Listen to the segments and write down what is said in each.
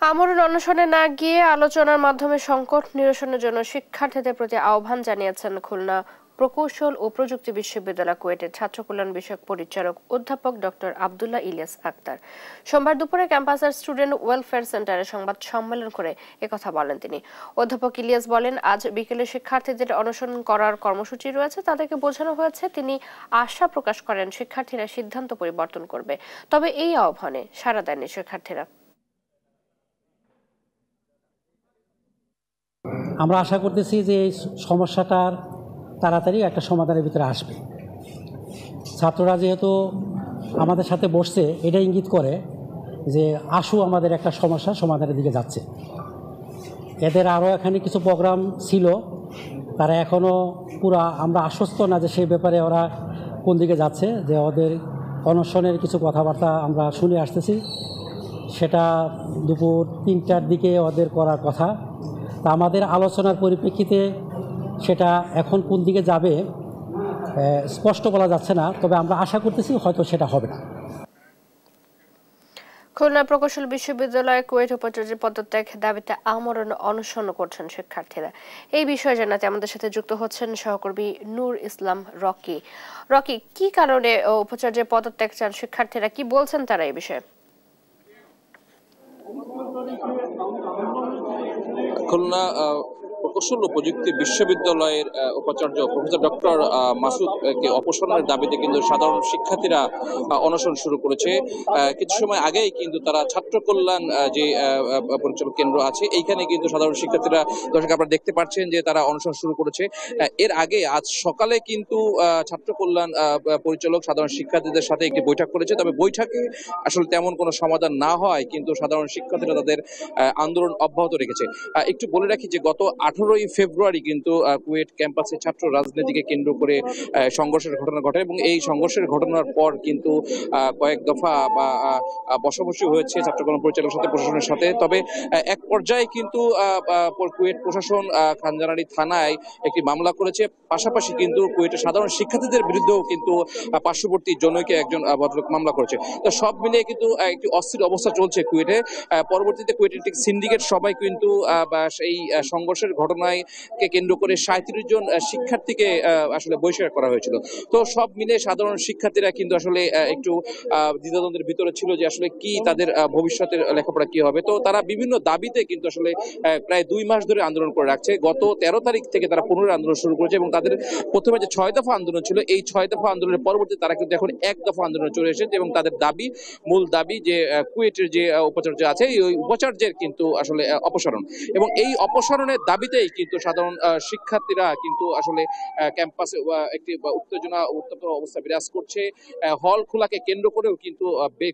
আমরণ অনশনে না গিয়ে আলোচনার মাধ্যমে সংকট নিরসনের জন্য শিক্ষার্থীদের প্রতি আহ্বান জানিয়েছেন খুলনা প্রকৌশল ও প্রযুক্তি বিশ্ববিদ্যালয় কুয়েটের ছাত্র কল্যাণ বিষয়ক পরিচালক অধ্যাপক ডক্টর আব্দুল্লাহ ইলিয়াস আক্তার। সোমবার দুপুরে ক্যাম্পাসের স্টুডেন্ট ওয়েলফেয়ার সেন্টারে সংবাদ সম্মেলন করে একথা বলেন তিনি। অধ্যাপক ইলিয়াস বলেন, আজ বিকেলে শিক্ষার্থীদের অনশন করার কর্মসূচি রয়েছে, তাদেরকে বোঝানো হয়েছে। তিনি আশা প্রকাশ করেন শিক্ষার্থীরা সিদ্ধান্ত পরিবর্তন করবে, তবে এই আহ্বানে সাড়া দেননি শিক্ষার্থীরা। আমরা আশা করতেছি যে এই সমস্যাটার তাড়াতাড়ি একটা সমাধানের ভিতরে আসবে। ছাত্ররা যেহেতু আমাদের সাথে বসছে, এটা ইঙ্গিত করে যে আমাদের একটা সমস্যা সমাধানের দিকে যাচ্ছে। এদের আরও এখানে কিছু প্রোগ্রাম ছিল, তারা এখনও আমরা আশ্বস্ত না যে সেই ব্যাপারে ওরা কোন দিকে যাচ্ছে। যে ওদের অনশনের কিছু কথাবার্তা আমরা শুনে আসতেছি, সেটা দুপুর 3টার দিকে ওদের করার কথা। তা আমাদের আলোচনার পরিপ্রেক্ষিতে সেটা এখন কোন দিকে যাবে স্পষ্ট বলা যাচ্ছে না, তবে আমরা আশা করতেছি হয়তো সেটা হবে না। খুলনা প্রকৌশল বিশ্ববিদ্যালয়ে কুয়েট উপাচার্যের পদত্যাগ দাবিতে আমরণ অনশন করছেন শিক্ষার্থীরা। এই বিষয়ে জানাতে আমাদের সাথে যুক্ত হচ্ছেন সহকর্মী নূর ইসলাম রকি। রকি, কি কারণে উপাচার্যের পদত্যাগ চান শিক্ষার্থীরা, কি বলছেন তারা এই বিষয়ে? খুলনা প্রকৌশল ও প্রযুক্তি বিশ্ববিদ্যালয়ের উপাচার্য প্রফেসর ডক্টর মাসুদকে অপসারণের দাবিতে কিন্তু সাধারণ শিক্ষার্থীরা অনশন শুরু করেছে। কিছু সময় আগেই কিন্তু তারা ছাত্র কল্যাণ যে পরিচালক কেন্দ্র আছে, এইখানে কিন্তু সাধারণ শিক্ষার্থীরা, দর্শক আপনারা দেখতে পাচ্ছেন যে তারা অনশন শুরু করেছে। এর আগে আজ সকালে কিন্তু ছাত্র কল্যাণ পরিচালক সাধারণ শিক্ষার্থীদের সাথে একটি বৈঠক করেছে, তবে বৈঠকে আসলে তেমন কোনো সমাধান না হয় কিন্তু সাধারণ শিক্ষার্থীরা তাদের আন্দোলন অব্যাহত রেখেছে। একটু বলে রাখি যে গত 18ই ফেব্রুয়ারি কিন্তু কুয়েট ক্যাম্পাসে ছাত্র রাজনীতিকে কেন্দ্র করে সংঘর্ষের ঘটনা ঘটে এবং এই সংঘর্ষের ঘটনার পর কিন্তু কয়েক দফা বা বসাবসি হয়েছে ছাত্র কল্যাণ পরিচালকের সাথে, প্রশাসনের সাথে। তবে এক পর্যায়ে কিন্তু কুয়েট প্রশাসন খানজানারি থানায় একটি মামলা করেছে। পাশাপাশি কিন্তু কুয়েটের সাধারণ শিক্ষার্থীদের বিরুদ্ধেও কিন্তু পার্শ্ববর্তী জনৈকে একজন ভদ্রলোক মামলা করেছে। তো সব মিলিয়ে কিন্তু একটি অস্থির অবস্থা চলছে কুয়েটে। পরবর্তীতে কুয়েটের একটি সিন্ডিকেট সবাই কিন্তু এই সংঘর্ষের ঘটনায় কে কেন্দ্র করে 37 জন শিক্ষার্থীকে আসলে বহিষ্কার করা হয়েছিল। তো সব মিলে সাধারণ শিক্ষার্থীরা কিন্তু আসলে একটু দ্বিধাদ্বন্দ্বের ভিতরে ছিল যে আসলে কি তাদের ভবিষ্যতের লেখাপড়া কি হবে। তো তারা বিভিন্ন দাবিতে কিন্তু আসলে প্রায় 2 মাস ধরে আন্দোলন করে রাখছে। গত 13 তারিখ থেকে তারা পুনরায় আন্দোলন শুরু করেছে এবং তাদের প্রথমে যে 6 দফা আন্দোলন ছিল, এই 6 দফা আন্দোলনের পরবর্তীতে তারা কিন্তু এখন 1 দফা আন্দোলনে চলে এসেছে এবং তাদের মূল দাবি যে কুয়েটের যে উপাচার্য আছে, এই উপাচার্যের কিন্তু আসলে অপসারণ। এবং এই অপসারণের দাবিতেই কিন্তু সাধারণ শিক্ষার্থীরা কিন্তু আসলে ক্যাম্পাসে একটি উত্তপ্ত অবস্থা বিরাজ করছে। হল খোলাকে কেন্দ্র করেও কিন্তু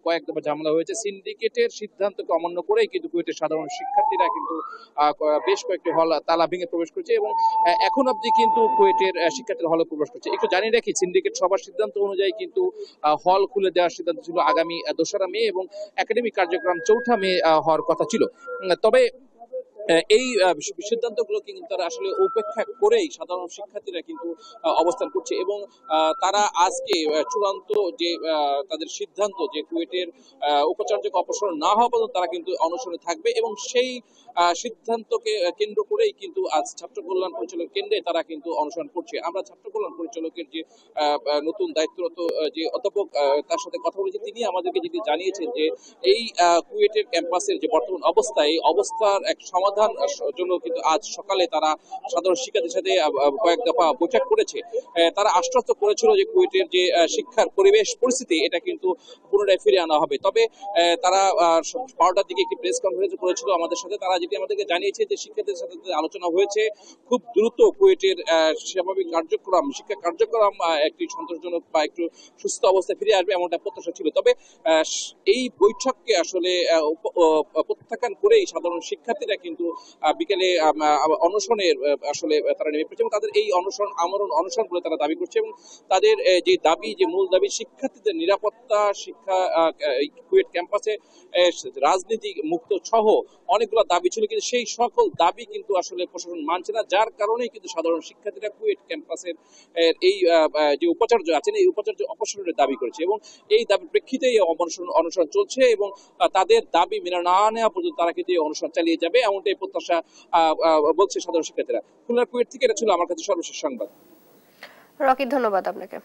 কয়েক দফা ঝামেলা হয়েছে। সিন্ডিকেটের সিদ্ধান্তকে অমান্য করেই কিন্তু কুয়েটের সাধারণ শিক্ষার্থীরা কিন্তু বেশ কয়েকটি হল তালা ভেঙে প্রবেশ করছে এবং এখন অবধি কিন্তু কুয়েটের শিক্ষার্থীরা হলে প্রবেশ করছে। একটু জানিয়ে রাখি, সিন্ডিকেট সবার সিদ্ধান্ত অনুযায়ী কিন্তু হল খুলে দেওয়ার সিদ্ধান্ত ছিল আগামী 2রা মে এবং একাডেমিক কার্যক্রম 4ঠা মে হওয়ার কথা ছিল। তবে এই সিদ্ধান্তগুলো কিন্তু তারা আসলে উপেক্ষা করেই সাধারণ শিক্ষার্থীরা কিন্তু অবস্থান করছে এবং তারা আজকে চূড়ান্ত যে তাদের সিদ্ধান্ত যে কুয়েটের উপাচার্যকে অপসারণ না হওয়া পর্যন্ত তারা কিন্তু অনশনে থাকবে এবং সেই সিদ্ধান্তকে কেন্দ্র করেই কিন্তু আজ ছাত্র কল্যাণ পরিচালক কেন্দ্রে তারা কিন্তু অনশন করছে। আমরা ছাত্র কল্যাণ পরিচালকের যে নতুন দায়িত্বরত যে অধ্যাপক, তার সাথে কথা বলেছি। তিনি আমাদেরকে যেটি জানিয়েছেন যে এই কুয়েটের ক্যাম্পাসের যে বর্তমান অবস্থা, এই অবস্থার এক সমাধান জন্য কিন্তু আজ সকালে তারা সাধারণ শিক্ষার্থীর সাথে কয়েক দফা বৈঠক করেছে। তারা আশ্বস্ত করেছিল যে কুয়েটের যে শিক্ষার পরিবেশ পরিস্থিতি, এটা কিন্তু পুনরায় ফিরে আনা হবে। তবে তারা 12টার দিকে একটি প্রেস কনফারেন্স করেছিল আমাদের সাথে। তারা যেটি আমাদেরকে জানিয়েছে যে শিক্ষার্থীদের সাথে আলোচনা হয়েছে, খুব দ্রুত কুয়েটের স্বাভাবিক কার্যক্রম, শিক্ষা কার্যক্রম একটি সন্তোষজনক বা একটু সুস্থ অবস্থায় ফিরে আসবে এমনটা প্রত্যাশা ছিল। তবে এই বৈঠককে আসলে প্রত্যাখ্যান করেই সাধারণ শিক্ষার্থীরা কিন্তু কিন্তু বিকেলে অনশনের আসলে তারা নেমে পড়েছে এবং তাদের এই অনশন করে তারা দাবি করছে এবং তাদের যে দাবি, যে মূল দাবি শিক্ষার্থীদের নিরাপত্তা, শিক্ষা কুয়েট ক্যাম্পাসে রাজনীতি মুক্ত সহ অনেকগুলো দাবি ছিল, কিন্তু সেই সকল দাবি কিন্তু আসলে প্রশাসন মানছে না, যার কারণেই কিন্তু সাধারণ শিক্ষার্থীরা কুয়েট ক্যাম্পাসের এই যে উপাচার্য আছেন এই উপাচার্য অপসারণের দাবি করেছে এবং এই দাবির প্রেক্ষিতে এই অনশন চলছে এবং তাদের দাবি মেনে না নেওয়া পর্যন্ত তারা কিন্তু এই অনশন চালিয়ে যাবে, এমনটাই প্রত্যাশা বলছে সাধারণ শিক্ষার্থীরা। খুলনার কুয়েট থেকে এটা ছিল আমার কাছে সর্বশেষ সংবাদ। রকি, ধন্যবাদ আপনাকে।